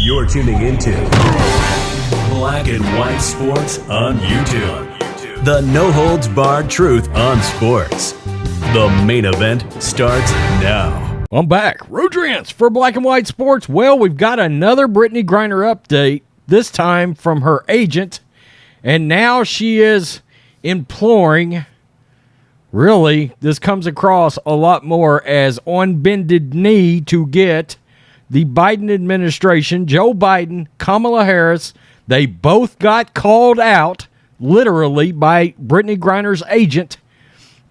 You're tuning into Black and White Sports on YouTube. The no-holds-barred truth on sports. The main event starts now. I'm back. Rodrance for Black and White Sports. Well, we've got another BRITTNey Griner update, this time from her agent. And now she is imploring, really, this comes across a lot more as on bended knee to get the Biden administration, Joe Biden, Kamala Harris, they both got called out, literally, by BRITTNey Griner's agent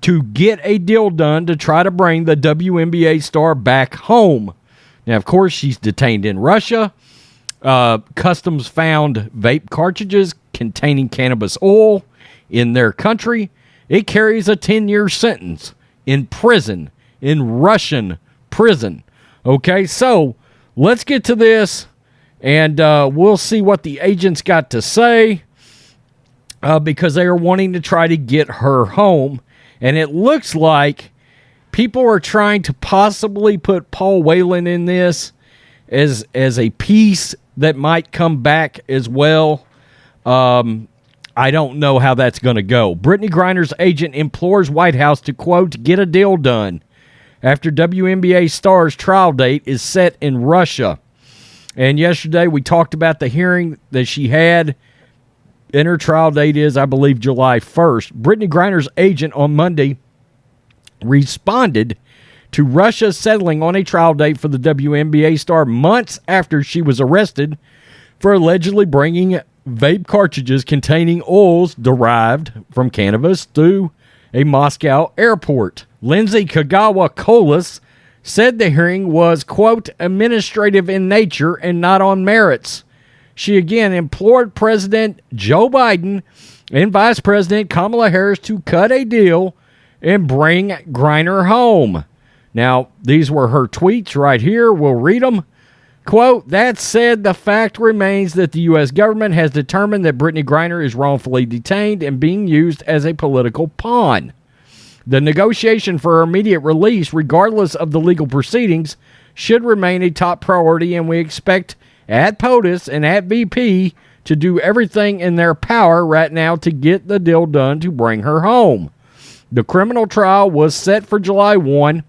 to get a deal done to try to bring the WNBA star back home. Now, of course, she's detained in Russia. Customs found vape cartridges containing cannabis oil in their country. It carries a 10-year sentence in prison, in Russian prison. Okay, so let's get to this, and we'll see what the agents got to say because they are wanting to try to get her home. And it looks like people are trying to possibly put Paul Whelan in this as a piece that might come back as well. I don't know how that's going to go. BRITTNey Griner's agent implores White House to, quote, get a deal done after WNBA star's trial date is set in Russia. And yesterday we talked about the hearing that she had, and her trial date is, I believe, July 1st. BRITTNey Griner's agent on Monday responded to Russia settling on a trial date for the WNBA star months after she was arrested for allegedly bringing vape cartridges containing oils derived from cannabis through a Moscow airport. Lindsay Kagawa-Kolas said the hearing was, quote, administrative in nature and not on merits. She again implored President Joe Biden and Vice President Kamala Harris to cut a deal and bring Griner home. Now, these were her tweets right here. We'll read them. Quote, that said, the fact remains that the U.S. government has determined that BRITTNey Griner is wrongfully detained and being used as a political pawn. The negotiation for her immediate release, regardless of the legal proceedings, should remain a top priority, and we expect at POTUS and at VP to do everything in their power right now to get the deal done to bring her home. The criminal trial was set for July 1,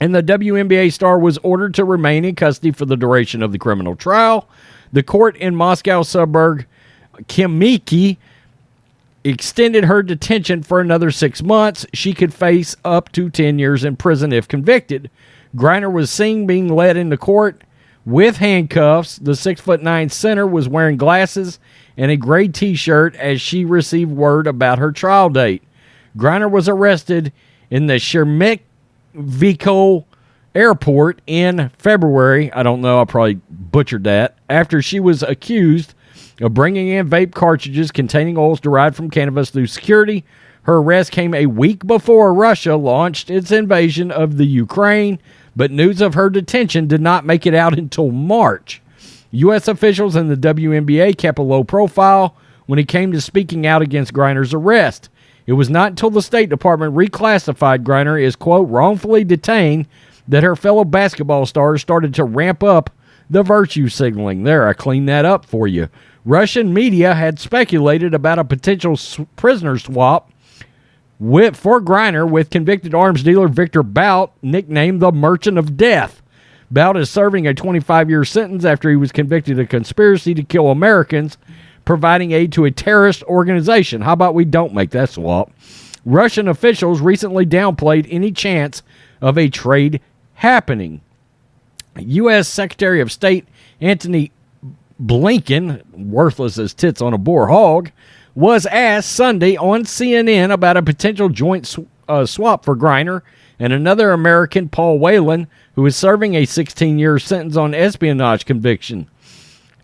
and the WNBA star was ordered to remain in custody for the duration of the criminal trial. The court in Moscow suburb Khmelnytskyi extended her detention for another 6 months. She could face up to 10 years in prison if convicted. Griner was seen being led into court with handcuffs. The 6'9" center was wearing glasses and a gray t-shirt as she received word about her trial date. Griner was arrested in the Sheremetyevo airport in February. I don't know, I probably butchered that. After she was accused of bringing in vape cartridges containing oils derived from cannabis through security. Her arrest came a week before Russia launched its invasion of the Ukraine, but news of her detention did not make it out until March. U.S. officials in the WNBA kept a low profile when it came to speaking out against Griner's arrest. It was not until the State Department reclassified Griner as, quote, wrongfully detained that her fellow basketball stars started to ramp up the virtue signaling. There, I cleaned that up for you. Russian media had speculated about a potential prisoner swap for Griner with convicted arms dealer Victor Bout, nicknamed the Merchant of Death. Bout is serving a 25-year sentence after he was convicted of conspiracy to kill Americans, providing aid to a terrorist organization. How about we don't make that swap? Russian officials recently downplayed any chance of a trade happening. U.S. Secretary of State Antony Blinken, worthless as tits on a boar hog, was asked Sunday on CNN about a potential joint swap for Griner and another American, Paul Whelan, who is serving a 16-year sentence on espionage conviction.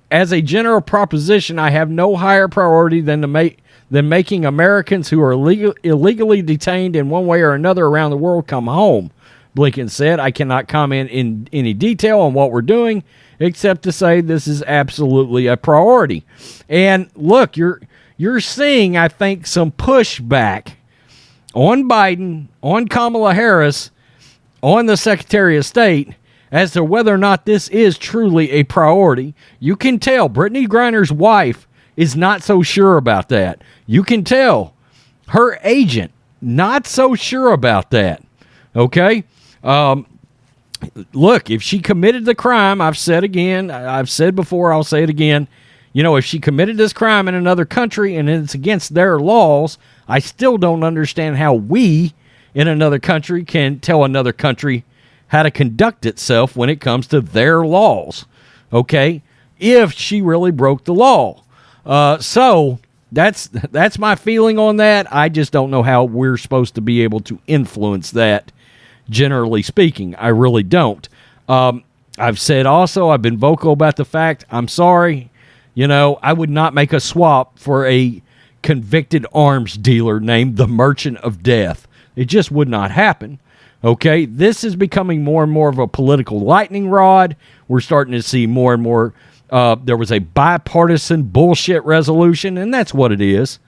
As a general proposition, I have no higher priority than making Americans who are illegally detained in one way or another around the world come home, Blinken said. I cannot comment in any detail on what we're doing, except to say this is absolutely a priority. And look, you're seeing, I think, some pushback on Biden, on Kamala Harris, on the Secretary of State as to whether or not this is truly a priority. You can tell Brittney Griner's wife is not so sure about that. You can tell her agent not so sure about that. Okay? Look, if she committed the crime, I've said before, I'll say it again. You know, if she committed this crime in another country and it's against their laws, I still don't understand how we in another country can tell another country how to conduct itself when it comes to their laws. Okay? If she really broke the law. So that's my feeling on that. I just don't know how we're supposed to be able to influence that, generally speaking. I really don't. I've said also, I've been vocal about the fact, I'm sorry, I would not make a swap for a convicted arms dealer named the Merchant of Death. It just would not happen. Okay? This is becoming more and more of a political lightning rod. We're starting to see more and more. There was a bipartisan bullshit resolution, and that's what it is.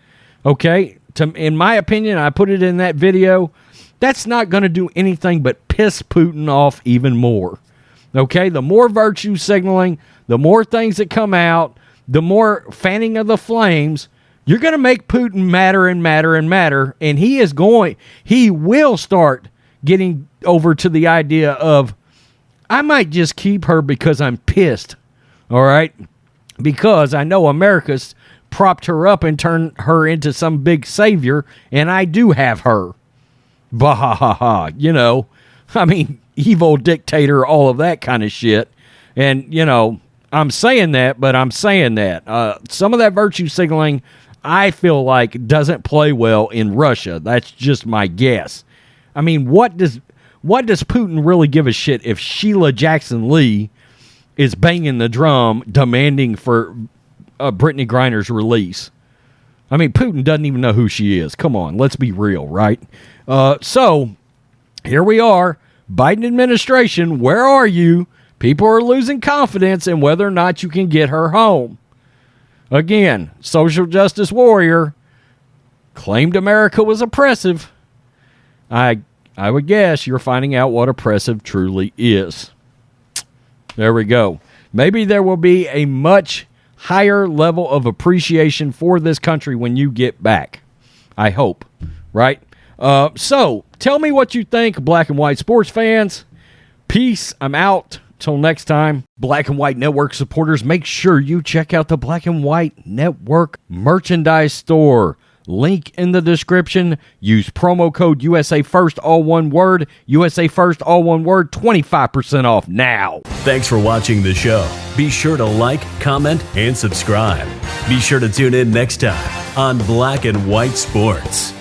Okay? In my opinion, I put it in that video, that's not going to do anything but piss Putin off even more. Okay? The more virtue signaling, the more things that come out, the more fanning of the flames, you're going to make Putin madder and madder and madder, and he will start getting over to the idea of, I might just keep her because I'm pissed. All right? Because I know America's propped her up and turned her into some big savior, and I do have her. Bah ha ha ha. I mean, evil dictator, all of that kind of shit. And, I'm saying that, but I'm saying that. Some of that virtue signaling, I feel like, doesn't play well in Russia. That's just my guess. I mean, what does Putin really give a shit if Sheila Jackson Lee is banging the drum demanding for Brittney Griner's release? I mean, Putin doesn't even know who she is. Come on, let's be real, right? So, here we are. Biden administration, where are you? People are losing confidence in whether or not you can get her home. Again, social justice warrior claimed America was oppressive. I would guess you're finding out what oppressive truly is. There we go. Maybe there will be a much higher level of appreciation for this country when you get back. I hope. Right? So, tell me what you think, black and white sports fans. Peace. I'm out. Till next time, Black and White Network supporters, make sure you check out the Black and White Network merchandise store. Link in the description. Use promo code USA First, all one word. USA First, all one word. 25% off now. Thanks for watching the show. Be sure to like, comment, and subscribe. Be sure to tune in next time on Black and White Sports.